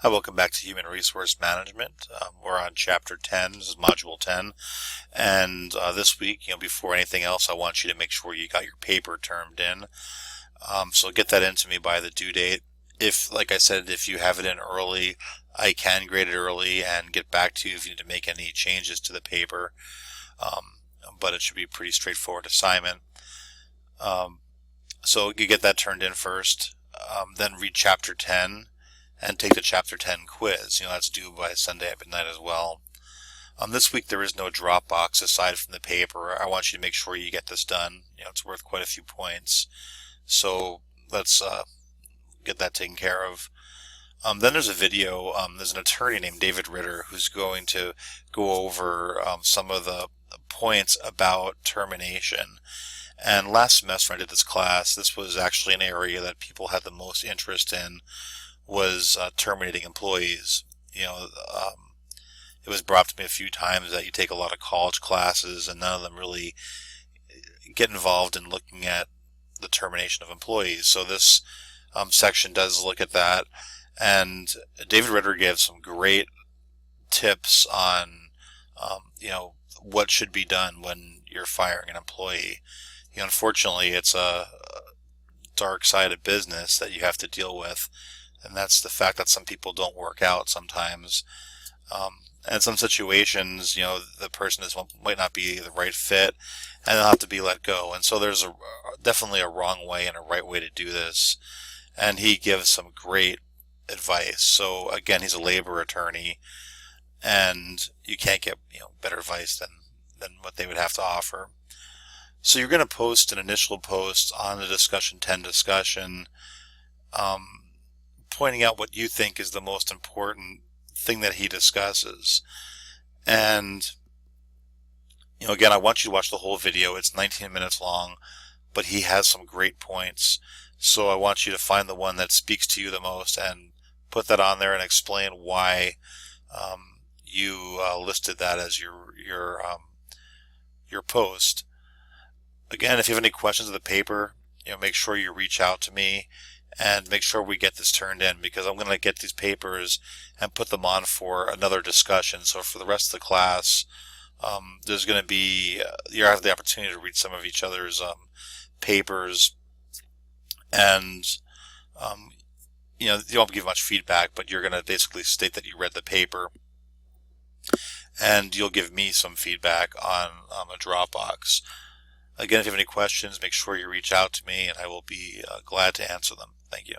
Hi, welcome back to Human Resource Management. We're on Chapter 10. This is Module 10. And this week, before anything else, I want you to make sure you got your paper turned in. So get that into me by the due date. If, like I said, if you have it in early, I can grade it early and get back to you if you need to make any changes to the paper. But it should be a pretty straightforward assignment. So you get that turned in first. Then read Chapter 10. And take the Chapter 10 quiz. That's due by Sunday at midnight as well. This week there is no Dropbox aside from the paper. I want you to make sure you get this done. It's worth quite a few points. So let's get that taken care of. Then there's a video. There's an attorney named David Ritter who's going to go over some of the points about termination. And last semester I did this class. This was actually an area that people had the most interest in, was terminating employees. It was brought up to me a few times that you take a lot of college classes and none of them really get involved in looking at the termination of employees. So this section does look at that, and David Ritter gives some great tips on what should be done when you're firing an employee. Unfortunately, it's a dark side of business that you have to deal with. And that's the fact that some people don't work out sometimes. And in some situations, the person might not be the right fit, and they'll have to be let go. And so there's definitely a wrong way and a right way to do this. And he gives some great advice. So again, he's a labor attorney, and you can't get better advice than what they would have to offer. So you're going to post an initial post on the Discussion 10 discussion, pointing out what you think is the most important thing that he discusses. And again, I want you to watch the whole video. It's 19 minutes long, but he has some great points. So I want you to find the one that speaks to you the most and put that on there and explain why you listed that as your post. Again, if you have any questions of the paper, make sure you reach out to me and make sure we get this turned in, because I'm going to get these papers and put them on for another discussion. So for the rest of the class, there's going to be, you have the opportunity to read some of each other's papers, and you won't give much feedback, but you're going to basically state that you read the paper, and you'll give me some feedback on a Dropbox. Again, if you have any questions, make sure you reach out to me, and I will be glad to answer them. Thank you.